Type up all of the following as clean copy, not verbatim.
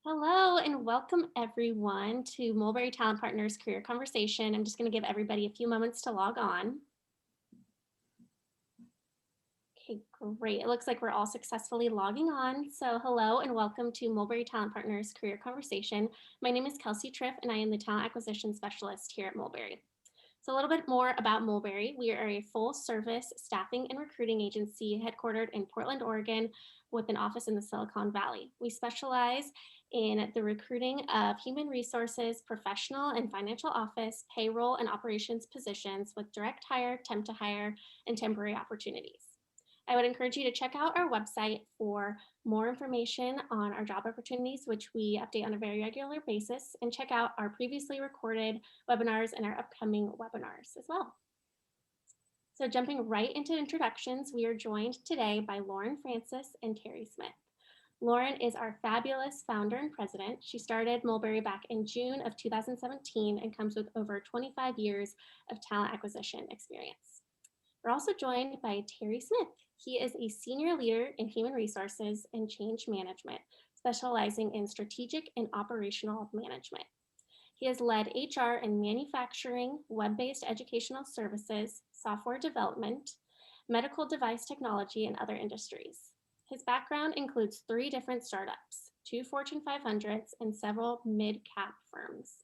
Hello and welcome everyone to Mulberry Talent Partners Career Conversation. I'm just going to give everybody a few moments to log on. Okay, great. It looks like we're all successfully logging on. So hello and welcome to Mulberry Talent Partners Career Conversation. My name is Kelsey Triff and I am the Talent Acquisition Specialist here at Mulberry. So a little bit more about Mulberry. We are a full service staffing and recruiting agency headquartered in Portland, Oregon, with an office in the Silicon Valley. We specialize in the recruiting of human resources, professional and financial office, payroll and operations positions with direct hire, temp to hire, and temporary opportunities. I would encourage you to check out our website for more information on our job opportunities, which we update on a very regular basis, and check out our previously recorded webinars and our upcoming webinars as well. So jumping right into introductions, we are joined today by Lauren Francis and Terry Smith. Lauren is our fabulous founder and president. She started Mulberry back in June of 2017 and comes with over 25 years of talent acquisition experience. We're also joined by Terry Smith. He is a senior leader in human resources and change management, specializing in strategic and operational management. He has led HR in manufacturing, web-based educational services, software development, medical device technology, and other industries. His background includes 3 different startups, 2 Fortune 500s, and several mid-cap firms.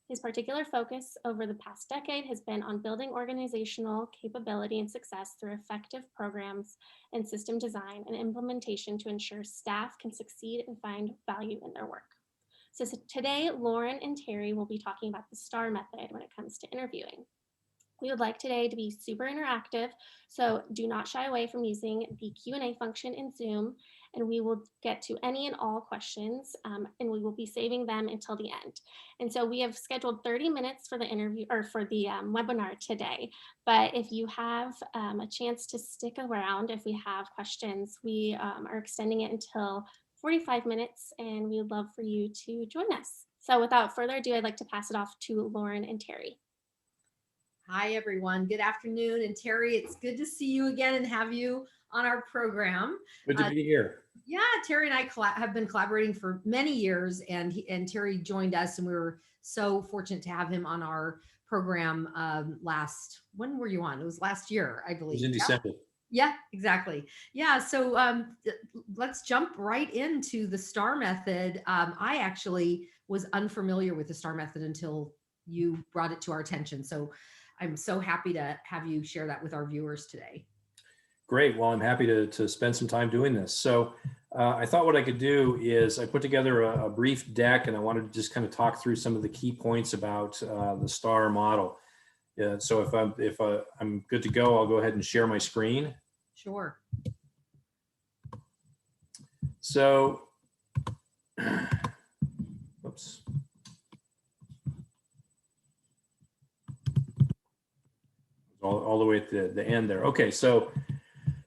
His particular focus over the past decade has been on building organizational capability and success through effective programs and system design and implementation to ensure staff can succeed and find value in their work. So today, Lauren and Terry will be talking about the STAR method when it comes to interviewing. We would like today to be super interactive, so do not shy away from using the Q&A function in Zoom, and we will get to any and all questions, and we will be saving them until the end. And so we have scheduled 30 minutes for the interview or for the webinar today, but if you have a chance to stick around, if we have questions, we are extending it until 45 minutes, and we would love for you to join us. So without further ado, I'd like to pass it off to Lauren and Terry. Hi, everyone. Good afternoon. And Terry, it's good to see you again and have you on our program. Good to be here. Yeah, Terry and I have been collaborating for many years, and Terry joined us, and we were so fortunate to have him on our program when were you on? It was last year, I believe. It was in December. Yeah, exactly. Yeah, so let's jump right into the STAR method. I actually was unfamiliar with the STAR method until you brought it to our attention. So I'm so happy to have you share that with our viewers today. Great. Well, I'm happy to spend some time doing this. So I thought what I could do is I put together a brief deck, and I wanted to just kind of talk through some of the key points about the STAR model. So if I'm good to go, I'll go ahead and share my screen. Sure. So, oops. All the way at the end there. Okay, so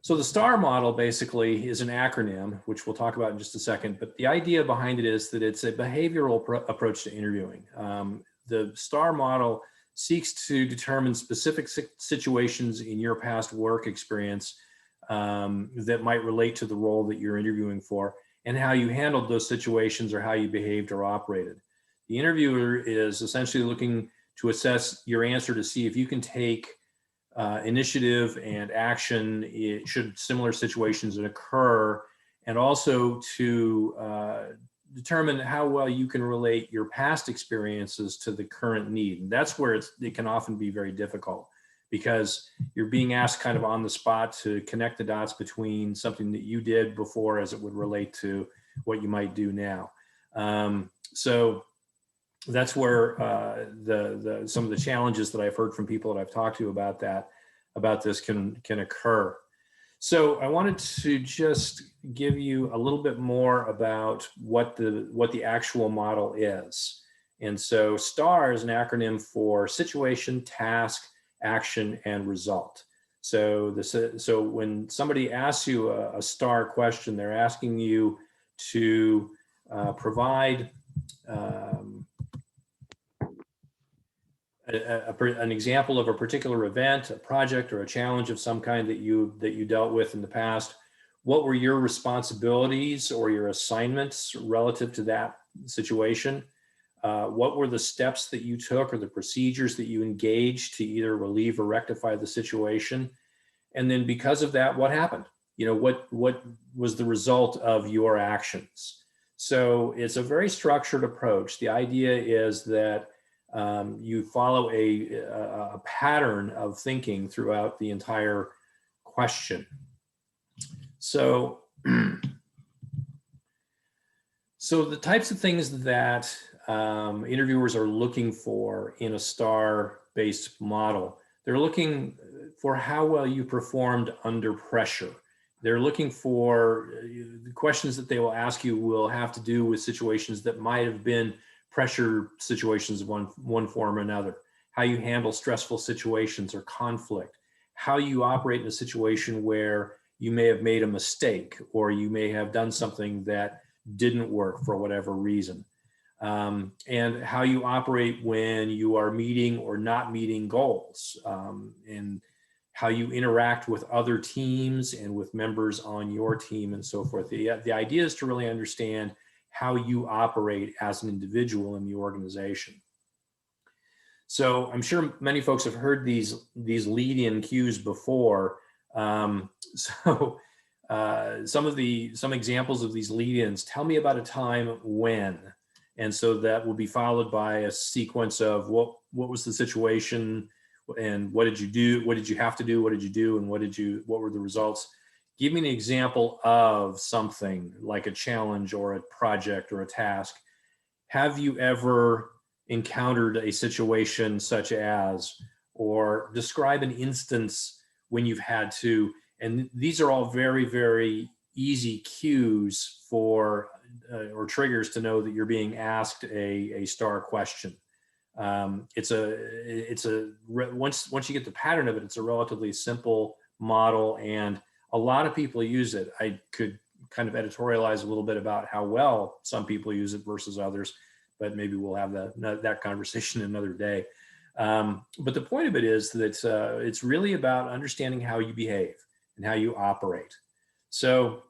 the STAR model basically is an acronym, which we'll talk about in just a second, but the idea behind it is that it's a behavioral approach to interviewing. The STAR model seeks to determine specific situations in your past work experience that might relate to the role that you're interviewing for, and how you handled those situations or how you behaved or operated. The interviewer is essentially looking to assess your answer to see if you can take initiative and action should similar situations occur, and also to determine how well you can relate your past experiences to the current need. And that's where it can often be very difficult, because you're being asked kind of on the spot to connect the dots between something that you did before as it would relate to what you might do now. So that's where some of the challenges that I've heard from people that I've talked to about this can occur. So I wanted to just give you a little bit more about what the actual model is. And so STAR is an acronym for situation, task, action, and result. So when somebody asks you a STAR question, they're asking you to provide an example of a particular event, a project, or a challenge of some kind that you dealt with in the past. What were your responsibilities or your assignments relative to that situation. What were the steps that you took or the procedures that you engaged to either relieve or rectify the situation? And then because of that, what happened? What was the result of your actions? So it's a very structured approach. The idea is that you follow a pattern of thinking throughout the entire question. So, so the types of things that interviewers are looking for in a STAR-based model, they're looking for how well you performed under pressure. They're looking for the questions that they will ask you will have to do with situations that might have been pressure situations of one form or another, how you handle stressful situations or conflict, how you operate in a situation where you may have made a mistake or you may have done something that didn't work for whatever reason, and how you operate when you are meeting or not meeting goals, and how you interact with other teams and with members on your team and so forth. The idea is to really understand how you operate as an individual in the organization. So I'm sure many folks have heard these lead-in cues before. Some examples of these lead-ins: tell me about a time when. And so that will be followed by a sequence of what was the situation and what did you do? What did you have to do? What did you do? And what were the results? Give me an example of something like a challenge or a project or a task. Have you ever encountered a situation such as, or describe an instance when you've had to? And these are all very, very easy cues for or triggers to know that you're being asked a STAR question. Once you get the pattern of it, it's a relatively simple model, and a lot of people use it. I could kind of editorialize a little bit about how well some people use it versus others, but maybe we'll have that conversation another day. But the point of it is that it's really about understanding how you behave and how you operate. So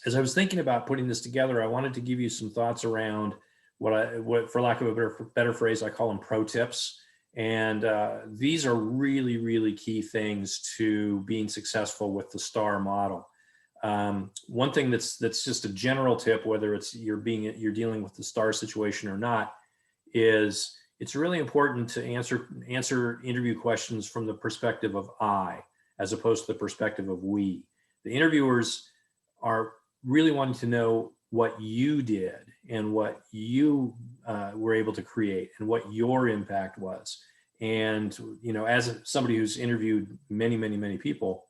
as I was thinking about putting this together, I wanted to give you some thoughts around what for lack of a better phrase, I call them pro tips. And these are really, really key things to being successful with the STAR model. One thing that's just a general tip, whether it's you're dealing with the STAR situation or not, is it's really important to answer interview questions from the perspective of I, as opposed to the perspective of we. The interviewers are really wanting to know what you did and what you were able to create and what your impact was. And, as somebody who's interviewed many, many, many people,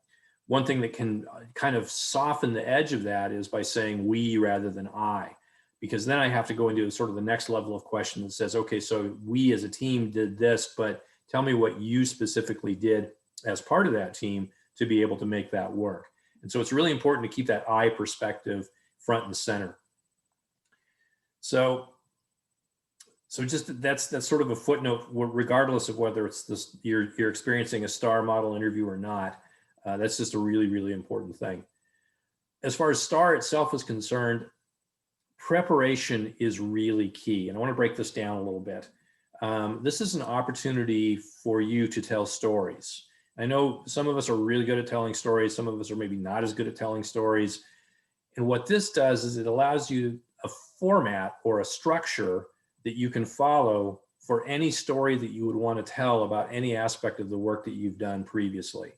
one thing that can kind of soften the edge of that is by saying we rather than I, because then I have to go into sort of the next level of question that says, okay, so we as a team did this, but tell me what you specifically did as part of that team to be able to make that work. And so it's really important to keep that I perspective front and center. So just that's sort of a footnote, regardless of whether it's this you're experiencing a STAR model interview or not. That's just a really, really important thing. As far as STAR itself is concerned, preparation is really key. And I want to break this down a little bit. This is an opportunity for you to tell stories. I know some of us are really good at telling stories. Some of us are maybe not as good at telling stories. And what this does is it allows you a format or a structure that you can follow for any story that you would want to tell about any aspect of the work that you've done previously.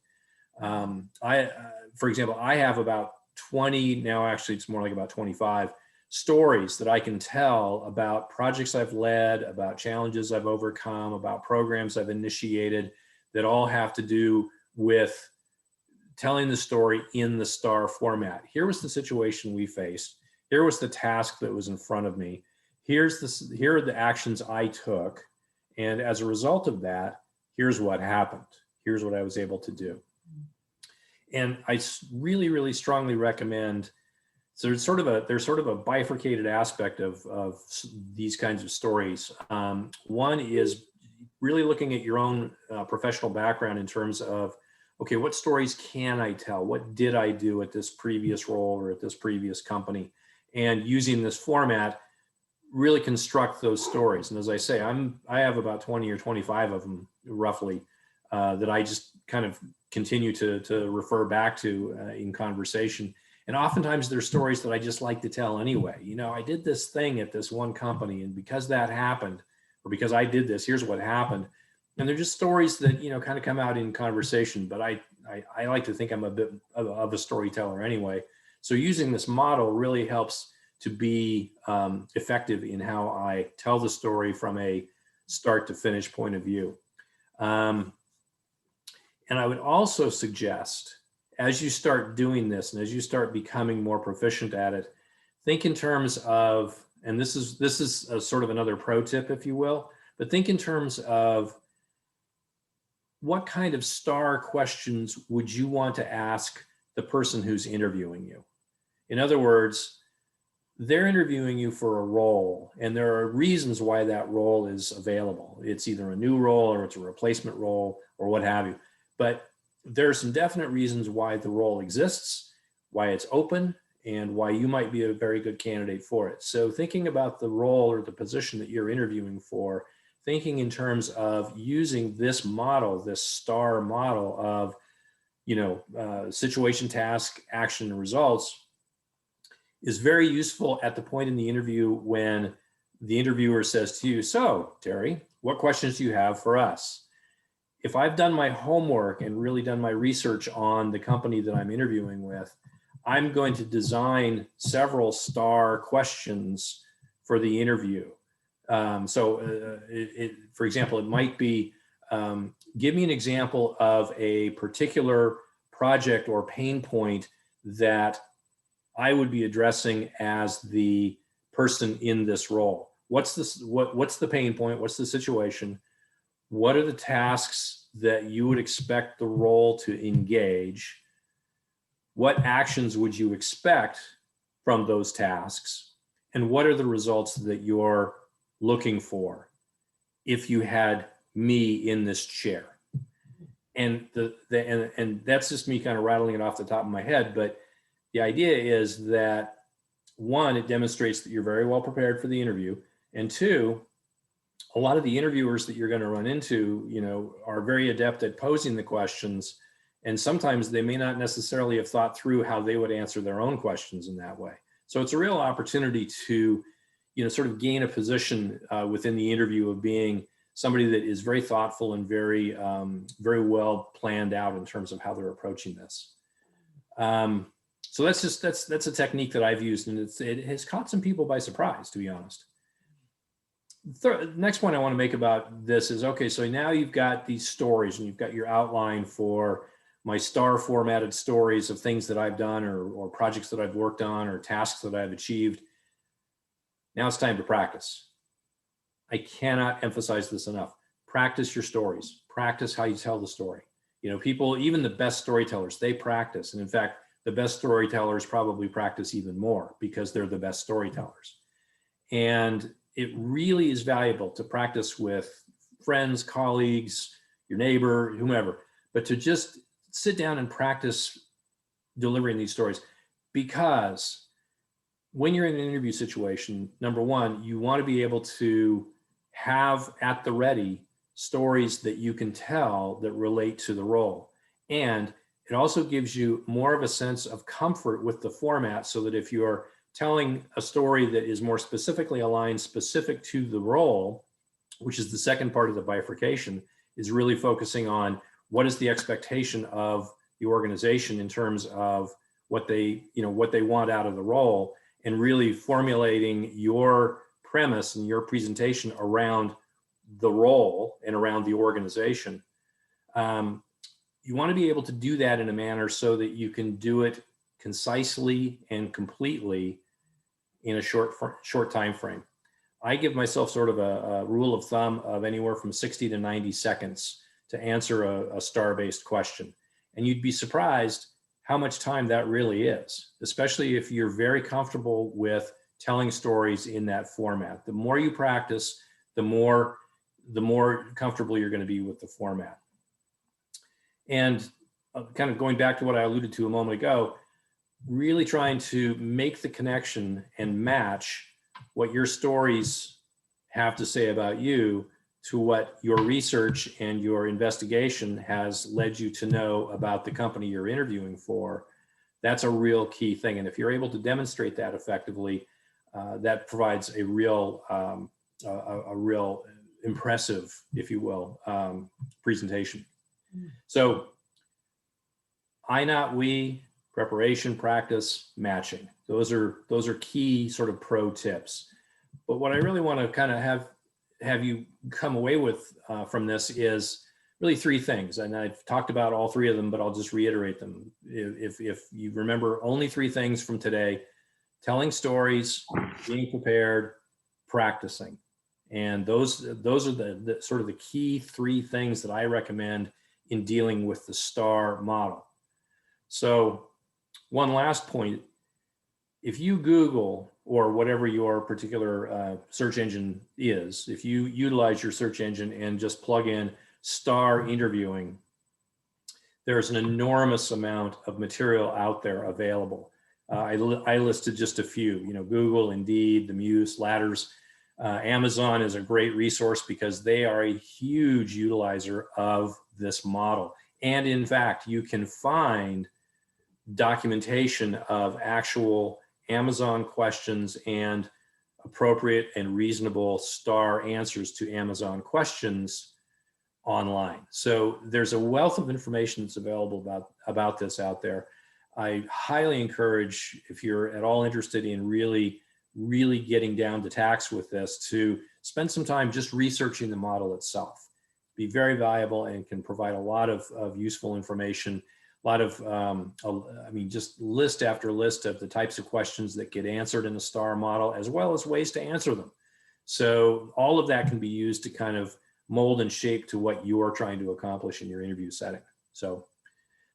For example, I have about 20, now actually it's more like about 25 stories that I can tell about projects I've led, about challenges I've overcome, about programs I've initiated that all have to do with telling the story in the STAR format. Here was the situation we faced. Here was the task that was in front of me. Here are the actions I took. And as a result of that, here's what happened. Here's what I was able to do. And I really, really strongly recommend, so there's sort of a bifurcated aspect of these kinds of stories. One is really looking at your own professional background in terms of, okay, what stories can I tell? What did I do at this previous role or at this previous company? And using this format, really construct those stories. And as I say, I have about 20 or 25 of them roughly that I just kind of continue to refer back to in conversation. And oftentimes there's stories that I just like to tell anyway. You know, I did this thing at this one company, and because that happened, or because I did this, here's what happened. And they're just stories that, you know, kind of come out in conversation, but I like to think I'm a bit of a storyteller anyway. So using this model really helps to be effective in how I tell the story from a start to finish point of view. And I would also suggest, as you start doing this and as you start becoming more proficient at it, think in terms of, and this is a sort of another pro tip, if you will, but think in terms of what kind of star questions would you want to ask the person who's interviewing you? In other words, they're interviewing you for a role, and there are reasons why that role is available. It's either a new role or it's a replacement role or what have you. But there are some definite reasons why the role exists, why it's open, and why you might be a very good candidate for it. So thinking about the role or the position that you're interviewing for, thinking in terms of using this model, this STAR model of, you know, situation, task, action, and results, is very useful at the point in the interview when the interviewer says to you, "So, Terry, what questions do you have for us?" If I've done my homework and really done my research on the company that I'm interviewing with, I'm going to design several STAR questions for the interview. For example, it might be, give me an example of a particular project or pain point that I would be addressing as the person in this role. What's the pain point? What's the situation? What are the tasks that you would expect the role to engage? What actions would you expect from those tasks? And what are the results that you're looking for if you had me in this chair? And and that's just me kind of rattling it off the top of my head, but the idea is that, one, it demonstrates that you're very well prepared for the interview, and two, a lot of the interviewers that you're going to run into, you know, are very adept at posing the questions, and sometimes they may not necessarily have thought through how they would answer their own questions in that way. So it's a real opportunity to, you know, sort of gain a position within the interview of being somebody that is very thoughtful and very, very well planned out in terms of how they're approaching this. So that's a technique that I've used, and it has caught some people by surprise, to be honest. Next point I want to make about this is, okay, so now you've got these stories and you've got your outline for my STAR formatted stories of things that I've done or projects that I've worked on or tasks that I've achieved. Now it's time to practice. I cannot emphasize this enough. Practice your stories. Practice how you tell the story. You know, people, even the best storytellers, they practice. And in fact, the best storytellers probably practice even more because they're the best storytellers. And it really is valuable to practice with friends, colleagues, your neighbor, whomever, but to just sit down and practice delivering these stories. Because when you're in an interview situation, number one, you want to be able to have at the ready stories that you can tell that relate to the role. And it also gives you more of a sense of comfort with the format, so that if you're telling a story that is more specifically aligned, specific to the role, which is the second part of the bifurcation, is really focusing on what is the expectation of the organization in terms of what they want out of the role, and really formulating your premise and your presentation around the role and around the organization. You want to be able to do that in a manner so that you can do it concisely and completely in a short time frame. I give myself sort of a rule of thumb of anywhere from 60 to 90 seconds to answer a STAR-based question. And you'd be surprised how much time that really is, especially if you're very comfortable with telling stories in that format. The more you practice, the more comfortable you're going to be with the format. And kind of going back to what I alluded to a moment ago, really trying to make the connection and match what your stories have to say about you to what your research and your investigation has led you to know about the company you're interviewing for. That's a real key thing. And if you're able to demonstrate that effectively, that provides a real impressive, if you will, presentation. So I, not we, preparation, practice, matching. Those are key sort of pro tips. But what I really want to kind of have you come away with from this is really three things. And I've talked about all three of them, but I'll just reiterate them. If you remember only three things from today: telling stories, being prepared, practicing. And those are the sort of the key three things that I recommend in dealing with the STAR model. So one last point: if you Google, or whatever your particular search engine is, if you utilize your search engine and just plug in STAR interviewing, there's an enormous amount of material out there available. I listed just a few, Google, Indeed, the Muse, Ladders. Amazon is a great resource because they are a huge utilizer of this model. And in fact, you can find documentation of actual Amazon questions and appropriate and reasonable STAR answers to Amazon questions online. So there's a wealth of information that's available about this out there. I highly encourage, if you're at all interested in really getting down to tax with this, to spend some time just researching the model itself. Be very valuable and can provide a lot of useful information. A lot of, just list after list of the types of questions that get answered in the STAR model, as well as ways to answer them. So all of that can be used to kind of mold and shape to what you're trying to accomplish in your interview setting. So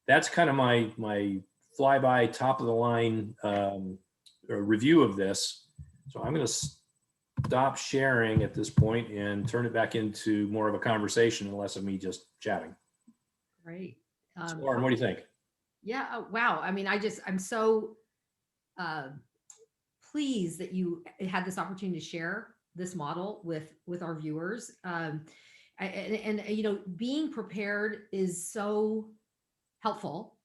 that's kind of my flyby, top of the line review of this. So I'm going to stop sharing at this point and turn it back into more of a conversation, unless of me just chatting. Great. Lauren, what do you think? Yeah. Wow. I'm so pleased that you had this opportunity to share this model with our viewers. Being prepared is so helpful,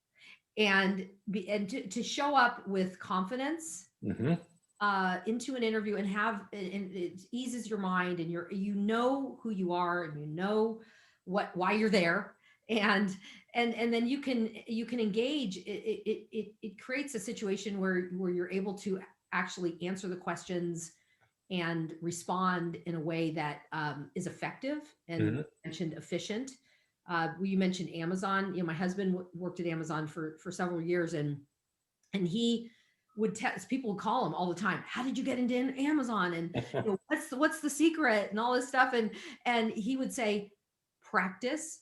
and to show up with confidence into an interview and it eases your mind, and you know who you are, and you know why you're there. And then you can engage. It creates a situation where you're able to actually answer the questions and respond in a way that is effective and mentioned efficient. You mentioned Amazon. My husband worked at Amazon for several years, and he would people would call him all the time. How did you get into Amazon? And what's the secret and all this stuff? And he would say, practice.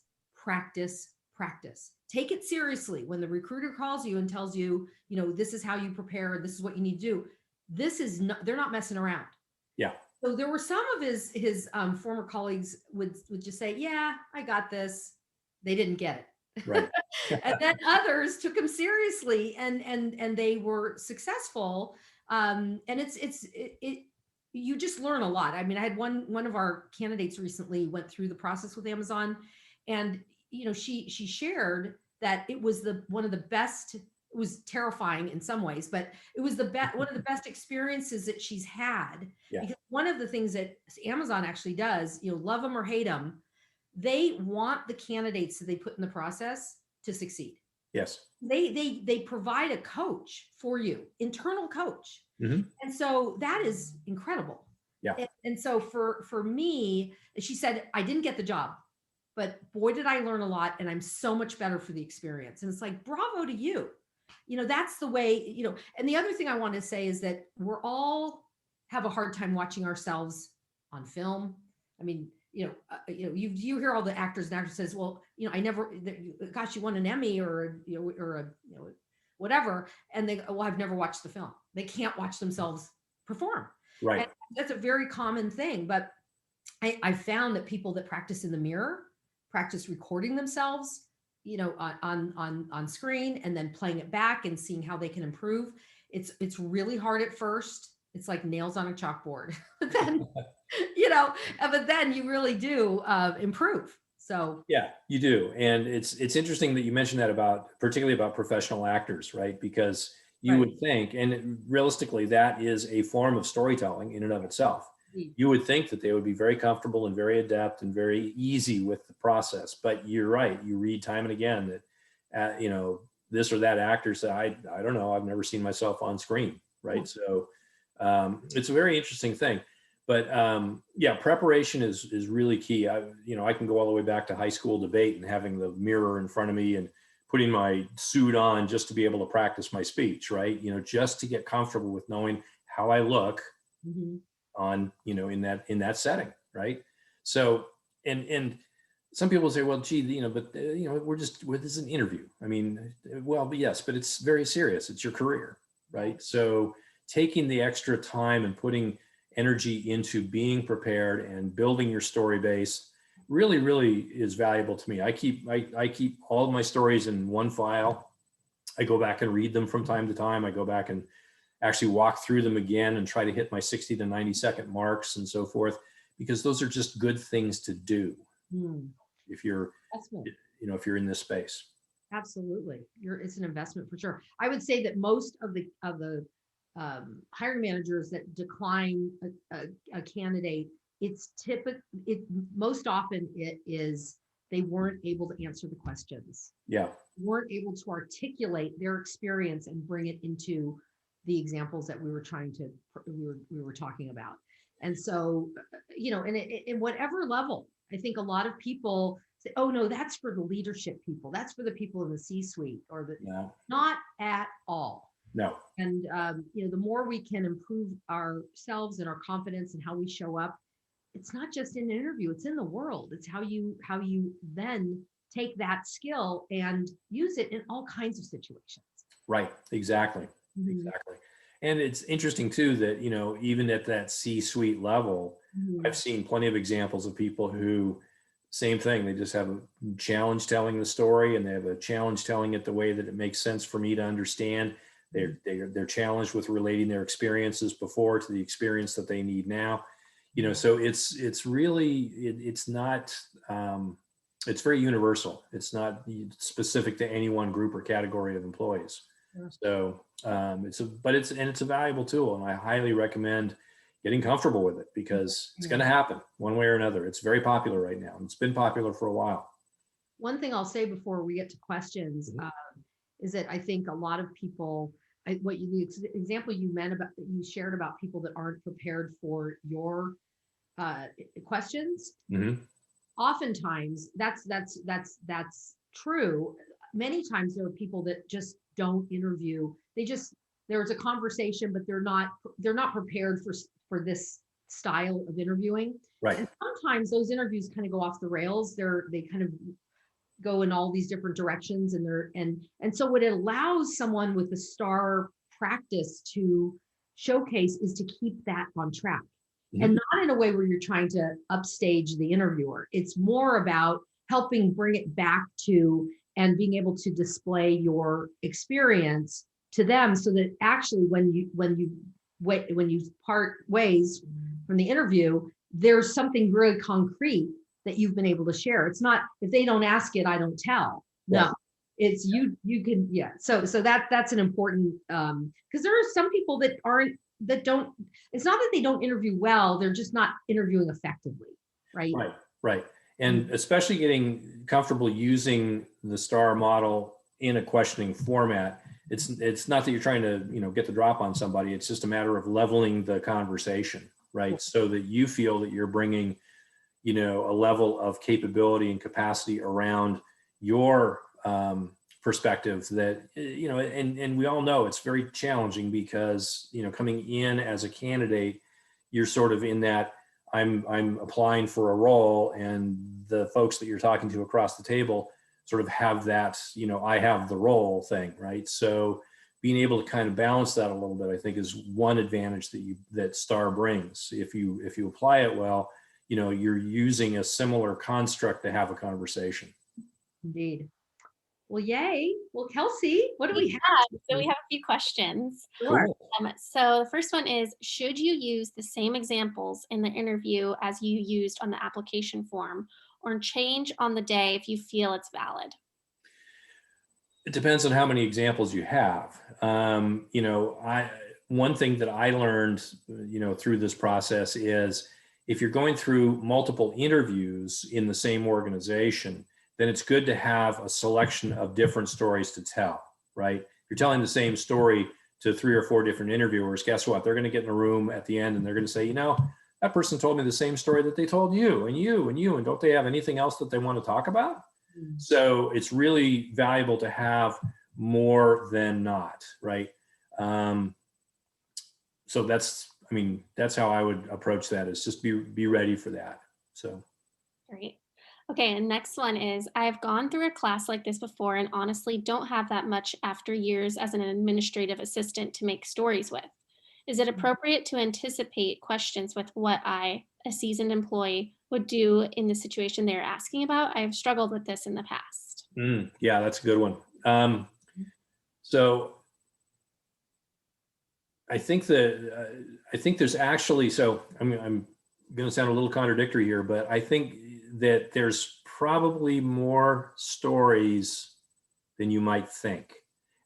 Take it seriously. When the recruiter calls you and tells you, this is how you prepare, this is what you need to do, they're not messing around. Yeah. So there were some of his former colleagues would just say, yeah, I got this. They didn't get it. Right. And then others took him seriously and they were successful. And you just learn a lot. I had one of our candidates recently went through the process with Amazon, and she shared that it was one of the best. It was terrifying in some ways, but it was one of the best experiences that she's had. Yeah. Because one of the things that Amazon actually does, love them or hate them, they want the candidates that they put in the process to succeed. Yes. They provide a coach for you, internal coach. And so that is incredible. Yeah. And so for me, she said, I didn't get the job, but boy, did I learn a lot, and I'm so much better for the experience. And it's like, bravo to you. That's the way, and the other thing I want to say is that we're all have a hard time watching ourselves on film. You hear all the actors and actresses, well, I never, gosh, you won an Emmy or whatever. And they go, well, I've never watched the film. They can't watch themselves perform. Right. And that's a very common thing. But I found that people that practice in the mirror, practice recording themselves, on screen, and then playing it back and seeing how they can improve. It's really hard at first. it's like nails on a chalkboard. Then, but then you really do improve. So Yeah, you do. And it's interesting that you mentioned that particularly about professional actors, right? Because you right. would think, and realistically, that is a form of storytelling in and of itself. Mm. You would think that they would be very comfortable and very adept and very easy with the process. But you're right. You read time and again that, this or that actor said, I don't know, I've never seen myself on screen, right? So it's a very interesting thing. But yeah, preparation is really key. I can go all the way back to high school debate and having the mirror in front of me and putting my suit on just to be able to practice my speech, right? Just to get comfortable with knowing how I look Mhm. on, in that setting, right? So, and some people say, well, gee, but this is an interview. I mean, well, but yes, but it's very serious. It's your career, right? So taking the extra time and putting energy into being prepared and building your story base really, really is valuable to me. I keep all of my stories in one file. I go back and read them from time to time. I go back and actually walk through them again and try to hit my 60 to 90-second marks and so forth, because those are just good things to do Mm. if you're, Investment. if you're in this space. Absolutely. It's an investment for sure. I would say that most of the hiring managers that decline a candidate, most often it is they weren't able to answer the questions, Yeah. weren't able to articulate their experience and bring it into the examples that we were talking about. And so, and in whatever level, I think a lot of people say, oh no, that's for the leadership people. That's for the people in the C-suite No. not at all. No. And, the more we can improve ourselves and our confidence and how we show up, it's not just in an interview, it's in the world. It's how you then take that skill and use it in all kinds of situations. Right. Exactly. Mhm. Exactly. And it's interesting too that, even at that C-suite level, Mhm. I've seen plenty of examples of people who, same thing, they just have a challenge telling the story and they have a challenge telling it the way that it makes sense for me to understand. They're challenged with relating their experiences before to the experience that they need now. So it's really, it's not, it's very universal. It's not specific to any one group or category of employees. Yeah. So it's a valuable tool, and I highly recommend getting comfortable with it because it's going to happen one way or another. It's very popular right now, and it's been popular for a while. One thing I'll say before we get to questions is that I think a lot of people, the example you shared about people that aren't prepared for your questions. Mm-hmm. Oftentimes that's true. Many times there are people that just don't interview. There's a conversation, but they're not prepared for this style of interviewing. Right. And sometimes those interviews kind of go off the rails. They kind of go in all these different directions, and so what it allows someone with the STAR practice to showcase is to keep that on track. And not in a way where you're trying to upstage the interviewer. It's more about helping bring it back to and being able to display your experience to them, so that actually when you part ways from the interview, there's something really concrete that you've been able to share. It's not, if they don't ask it, I don't tell. No, Right. it's you can, yeah. So that's an important, because there are some people that don't, it's not that they don't interview well, they're just not interviewing effectively, right? Right. And especially getting comfortable using the STAR model in a questioning format. It's not that you're trying to, get the drop on somebody. It's just a matter of leveling the conversation, right? So that you feel that you're bringing, a level of capability and capacity around your perspective that, and we all know it's very challenging because, coming in as a candidate, you're sort of in that I'm applying for a role, and the folks that you're talking to across the table sort of have that, I have the role thing, right? So being able to kind of balance that a little bit, I think, is one advantage that STAR brings. If you apply it well, you're using a similar construct to have a conversation. Indeed. Well, yay. Well, Kelsey, what do we have? So we have a few questions. Sure. Cool. So the first one is, should you use the same examples in the interview as you used on the application form, or change on the day if you feel it's valid? It depends on how many examples you have. One thing that I learned, through this process is if you're going through multiple interviews in the same organization, then it's good to have a selection of different stories to tell, right? If you're telling the same story to 3 or 4 different interviewers, guess what? They're going to get in a room at the end and they're going to say, that person told me the same story that they told you and you and you, and don't they have anything else that they want to talk about? So it's really valuable to have more than not, right? So that's how I would approach that, is just be ready for that. So Great. Okay, and next one is, I've gone through a class like this before and honestly don't have that much after years as an administrative assistant to make stories with. Is it appropriate to anticipate questions with what I, a seasoned employee, would do in the situation they're asking about? I have struggled with this in the past. yeah, that's a good one. So I think there's actually, I'm going to sound a little contradictory here, but I think that there's probably more stories than you might think.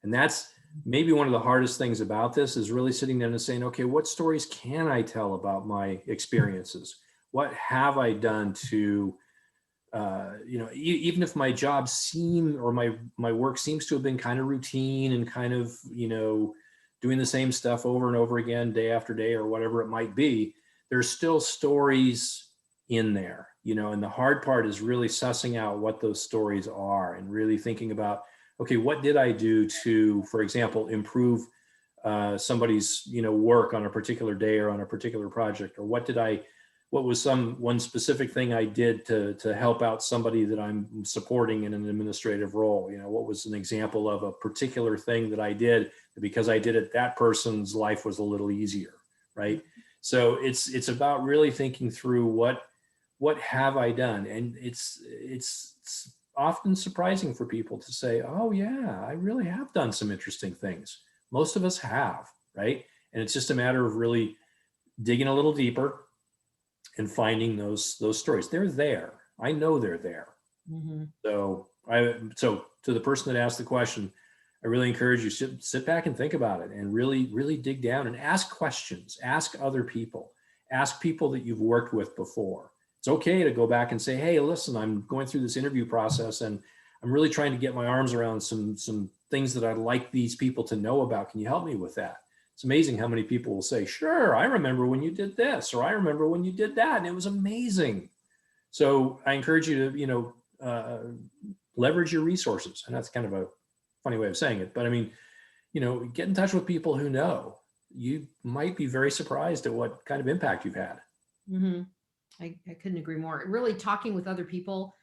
And that's maybe one of the hardest things about this, is really sitting down and saying, okay, what stories can I tell about my experiences? What have I done to, even if my job or my work seems to have been kind of routine and kind of, doing the same stuff over and over again, day after day, or whatever it might be, there's still stories in there, and the hard part is really sussing out what those stories are and really thinking about, okay, what did I do to, for example, improve somebody's, work on a particular day or on a particular project, or what was one specific thing I did to help out somebody that I'm supporting in an administrative role? What was an example of a particular thing that I did, because I did it, that person's life was a little easier, right? So it's about really thinking through what have I done? And it's often surprising for people to say, oh yeah, I really have done some interesting things. Most of us have, right? And it's just a matter of really digging a little deeper and finding those stories. They're there. I know they're there. Mm-hmm. So to the person that asked the question, I really encourage you to sit back and think about it and really dig down and ask questions. Ask other people. Ask people that you've worked with before. It's okay to go back and say, hey, listen, I'm going through this interview process and I'm really trying to get my arms around some things that I'd like these people to know about. Can you help me with that? It's amazing how many people will say, sure, I remember when you did this, or I remember when you did that, and it was amazing. So I encourage you to, leverage your resources. And that's kind of a funny way of saying it, but get in touch with people who know. You might be very surprised at what kind of impact you've had. Mm-hmm. I couldn't agree more. Really, talking with other people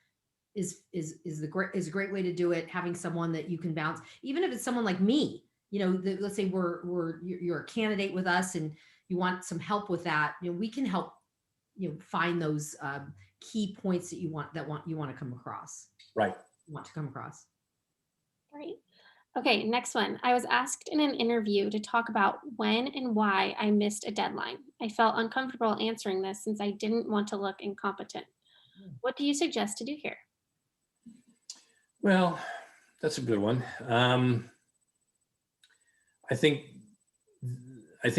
is a great way to do it. Having someone that you can bounce, even if it's someone like me, let's say you're a candidate with us and you want some help with that. We can help, find those key points that you want to come across. Right. Want to come across. Great. Okay, next one. I was asked in an interview to talk about when and why I missed a deadline. I felt uncomfortable answering this since I didn't want to look incompetent. What do you suggest to do here? Well, that's a good one. I think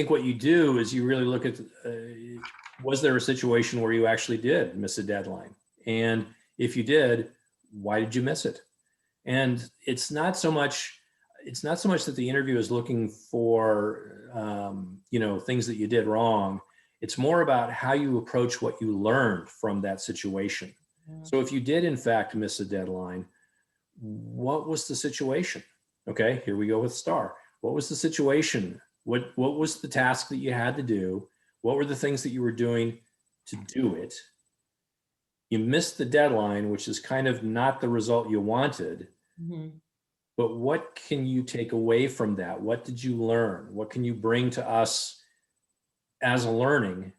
what you do is you really look at, was there a situation where you actually did miss a deadline? And if you did, why did you miss it? And it's not so much that the interview is looking for, things that you did wrong. It's more about how you approach what you learned from that situation. Yeah. So if you did in fact miss a deadline, what was the situation? Okay, here we go with STAR. What was the situation? What was the task that you had to do? What were the things that you were doing to do it? You missed the deadline, which is kind of not the result you wanted. Mm-hmm. But what can you take away from that? What did you learn? What can you bring to us as a learning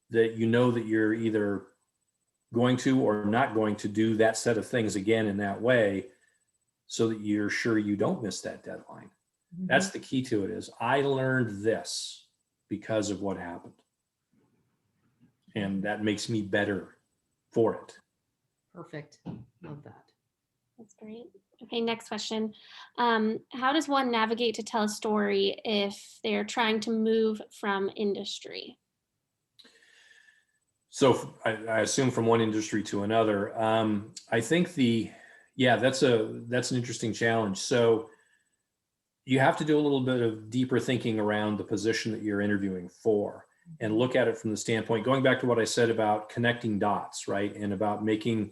that that you're either going to or not going to do that set of things again in that way so that you're sure you don't miss that deadline. That's the key to it, is I learned this because of what happened. And that makes me better for it. Perfect. Love that. That's great. Okay, next question. How does one navigate to tell a story if they're trying to move from industry? So I assume from one industry to another. I think that's an interesting challenge. So you have to do a little bit of deeper thinking around the position that you're interviewing for, and look at it from the standpoint, going back to what I said about connecting dots, right? And about making,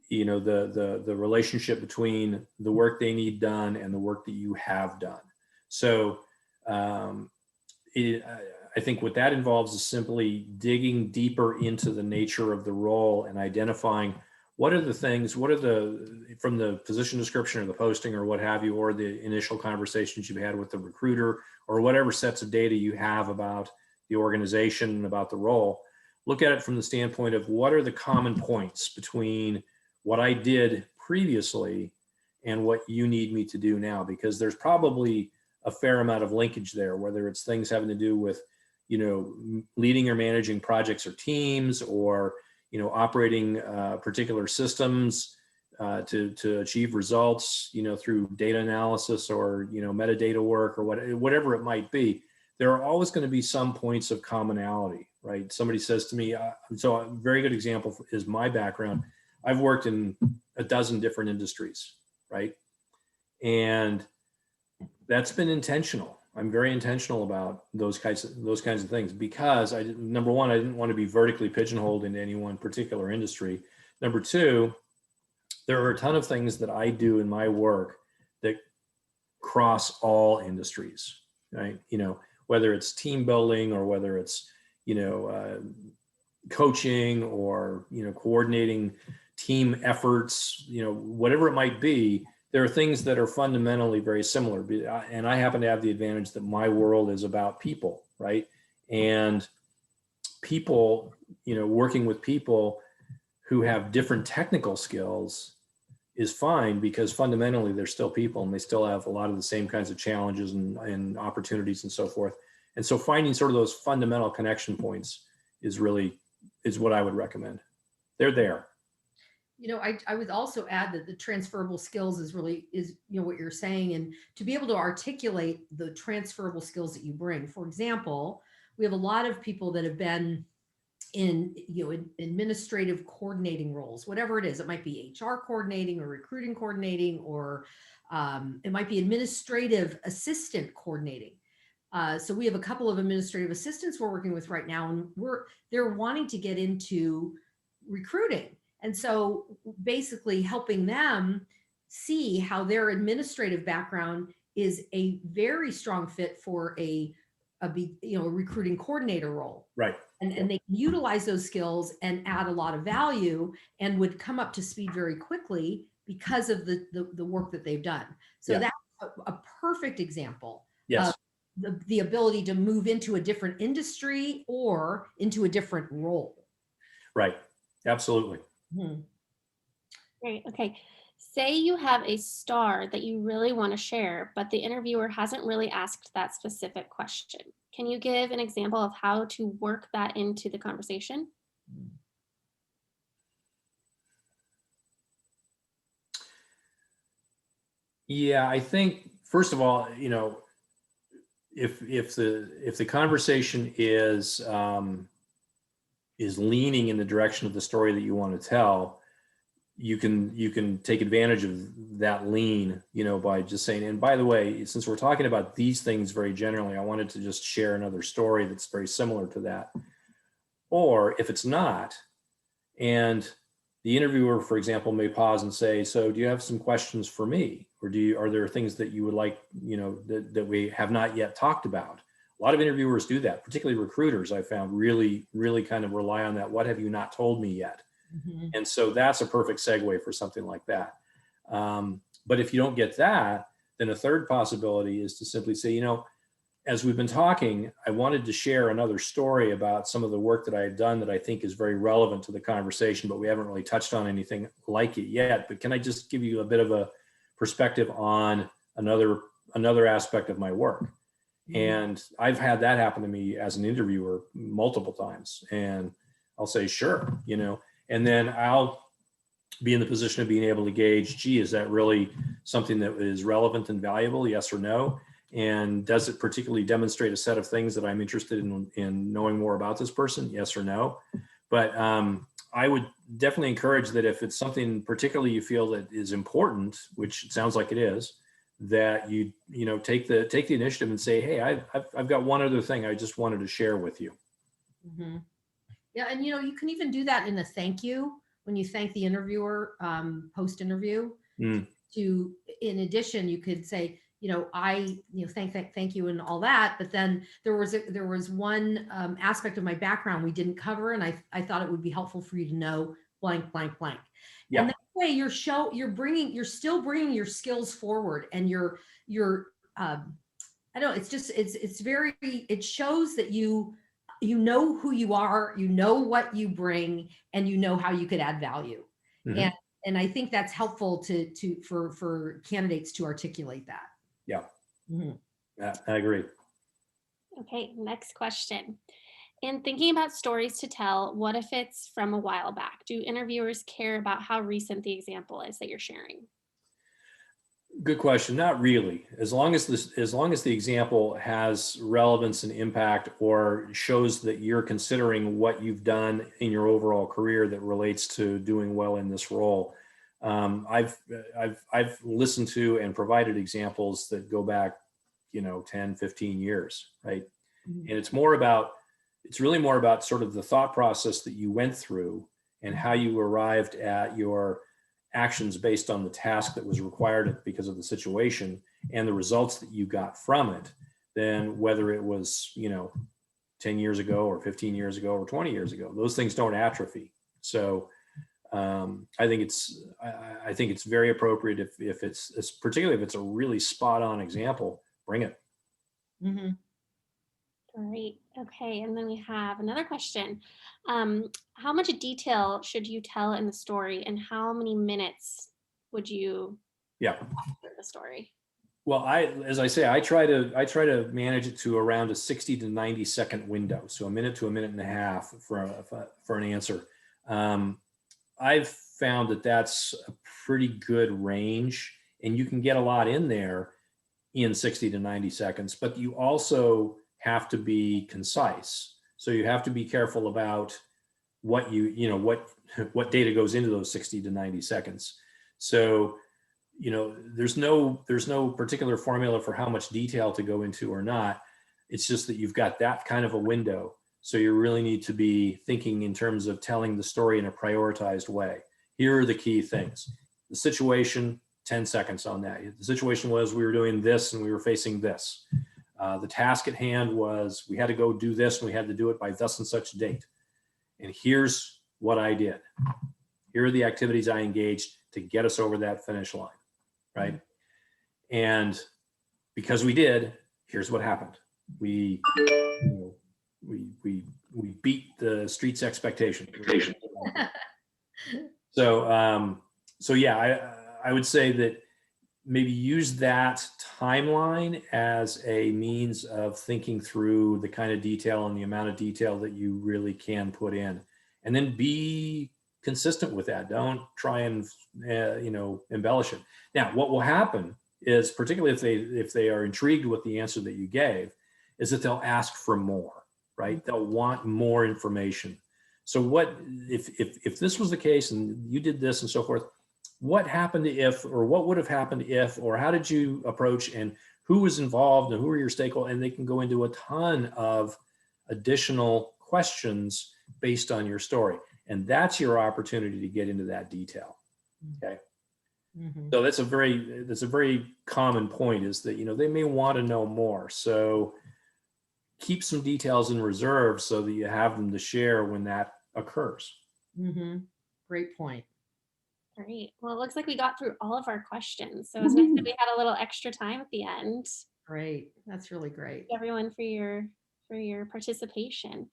the relationship between the work they need done and the work that you have done. So I think what that involves is simply digging deeper into the nature of the role and identifying from the position description or the posting or what have you, or the initial conversations you've had with the recruiter, or whatever sets of data you have about the organization and about the role. Look at it from the standpoint of what are the common points between what I did previously and what you need me to do now, because there's probably a fair amount of linkage there, whether it's things having to do with, leading or managing projects or teams, or, operating particular systems to achieve results, through data analysis or, metadata work or whatever it might be. There are always going to be some points of commonality, right? Somebody says to me, so a very good example is my background. I've worked in a dozen different industries, right? And that's been intentional. I'm very intentional about those kinds of things, because number one, I didn't want to be vertically pigeonholed into any one particular industry. Number two, there are a ton of things that I do in my work that cross all industries, right? Whether it's team building, or whether it's, coaching, or, coordinating team efforts, whatever it might be, there are things that are fundamentally very similar. And I happen to have the advantage that my world is about people, right? And people, working with people who have different technical skills is fine, because fundamentally they're still people, and they still have a lot of the same kinds of challenges and opportunities and so forth. And so finding sort of those fundamental connection points is what I would recommend. They're there. I would also add that the transferable skills is what you're saying, and to be able to articulate the transferable skills that you bring. For example, we have a lot of people that have been in administrative coordinating roles, whatever it is. It might be HR coordinating, or recruiting coordinating, or it might be administrative assistant coordinating. So we have a couple of administrative assistants we're working with right now, and they're wanting to get into recruiting. And so basically helping them see how their administrative background is a very strong fit for a recruiting coordinator role. Right. And they can utilize those skills and add a lot of value, and would come up to speed very quickly because of the work that they've done. So that's a perfect example. Yes. Of the ability to move into a different industry or into a different role. Right. Absolutely. Great. Okay. Say you have a star that you really want to share, but the interviewer hasn't really asked that specific question. Can you give an example of how to work that into the conversation? Yeah, I think first of all, if the conversation is leaning in the direction of the story that you want to tell, you can take advantage of that lean, by just saying, and by the way, since we're talking about these things very generally, I wanted to just share another story that's very similar to that. Or if it's not, and the interviewer, for example, may pause and say, so do you have some questions for me? Or are there things that you would like, that we have not yet talked about? A lot of interviewers do that, particularly recruiters, I found really, really kind of rely on that. What have you not told me yet? Mm-hmm. And so that's a perfect segue for something like that. But if you don't get that, then a third possibility is to simply say, as we've been talking, I wanted to share another story about some of the work that I had done that I think is very relevant to the conversation, but we haven't really touched on anything like it yet. But can I just give you a bit of a perspective on another aspect of my work. And I've had that happen to me as an interviewer multiple times. And I'll say, sure, and then I'll be in the position of being able to gauge, gee, is that really something that is relevant and valuable? Yes or no? And does it particularly demonstrate a set of things that I'm interested in knowing more about this person? Yes or no? But I would definitely encourage that if it's something particularly you feel that is important, which it sounds like it is, that you take the initiative and say, hey, I've got one other thing I just wanted to share with you. Mm-hmm. Yeah, and you can even do that in a thank you when you thank the interviewer post interview. To in addition, you could say, I thank you and all that, but then there was one aspect of my background we didn't cover, and I thought it would be helpful for you to know blank blank blank. Yeah. And that way you're still bringing your skills forward, and you're I don't know, it shows that you know who you are, you know what you bring, and you know how you could add value. Mm-hmm. And I think that's helpful for candidates to articulate that. Yeah. Mm-hmm. Yeah, I agree. Okay, next question. In thinking about stories to tell, what if it's from a while back? Do interviewers care about how recent the example is that you're sharing? Good question. Not really. As long as the example has relevance and impact, or shows that you're considering what you've done in your overall career that relates to doing well in this role. I've listened to and provided examples that go back, 10, 15 years, right? Mm-hmm. And it's really more about sort of the thought process that you went through and how you arrived at your actions based on the task that was required because of the situation and the results that you got from it, than whether it was, 10 years ago or 15 years ago or 20 years ago. Those things don't atrophy. So I think it's very appropriate if it's particularly if it's a really spot on example, bring it. Mm-hmm. Great. Okay. And then we have another question. How much detail should you tell in the story, and how many minutes would you the story? Well, as I say, I try to manage it to around a 60 to 90 second window. So a minute to a minute and a half for an answer. I've found that that's a pretty good range, and you can get a lot in there in 60 to 90 seconds, but you also have to be concise. So you have to be careful about what what data goes into those 60 to 90 seconds. So, there's no particular formula for how much detail to go into or not. It's just that you've got that kind of a window. So you really need to be thinking in terms of telling the story in a prioritized way. Here are the key things. The situation, 10 seconds on that. The situation was we were doing this and we were facing this. The task at hand was we had to go do this and we had to do it by thus and such date. And here's what I did. Here are the activities I engaged to get us over that finish line, right? And because we did, here's what happened. We beat the street's expectation. So yeah, I would say that maybe use that timeline as a means of thinking through the kind of detail and the amount of detail that you really can put in, and then be consistent with that. Don't try and embellish it. Now, what will happen is, particularly if they are intrigued with the answer that you gave, is that they'll ask for more, right? They'll want more information. So what if this was the case and you did this and so forth? What happened if, or what would have happened if, or how did you approach, and who was involved, and who are your stakeholders? And they can go into a ton of additional questions based on your story. And that's your opportunity to get into that detail. Okay. Mm-hmm. So that's a very common point, is that, they may want to know more. So keep some details in reserve so that you have them to share when that occurs. Mm-hmm. Great point. Great. Well, it looks like we got through all of our questions. So it was nice that we had a little extra time at the end. Great. That's really great. Thank you, everyone, for your participation.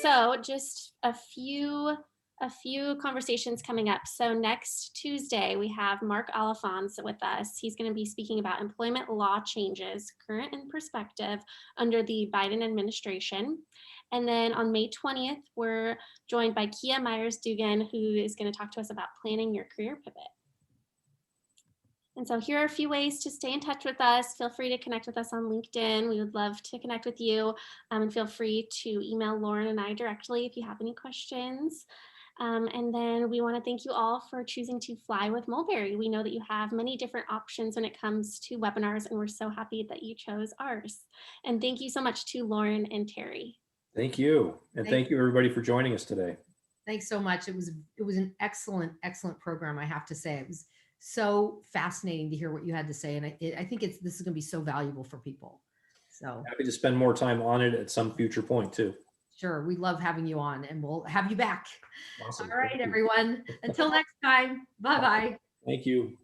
So just a few A few conversations coming up. So next Tuesday, we have Mark Oliphant with us. He's going to be speaking about employment law changes, current and prospective, under the Biden administration. And then on May 20th, we're joined by Kia Myers-Dugan, who is going to talk to us about planning your career pivot. And so here are a few ways to stay in touch with us. Feel free to connect with us on LinkedIn. We would love to connect with you. And feel free to email Lauren and I directly if you have any questions. And then we want to thank you all for choosing to fly with Mulberry. We know that you have many different options when it comes to webinars, and we're so happy that you chose ours. And thank you so much to Lauren and Terry. Thank you. And thank you everybody for joining us today. Thanks so much. It was an excellent program, I have to say. It was so fascinating to hear what you had to say. And I think this is going to be so valuable for people. So happy to spend more time on it at some future point too. Sure. We love having you on, and we'll have you back. Awesome. All right, everyone. Until next time. Bye-bye. Thank you.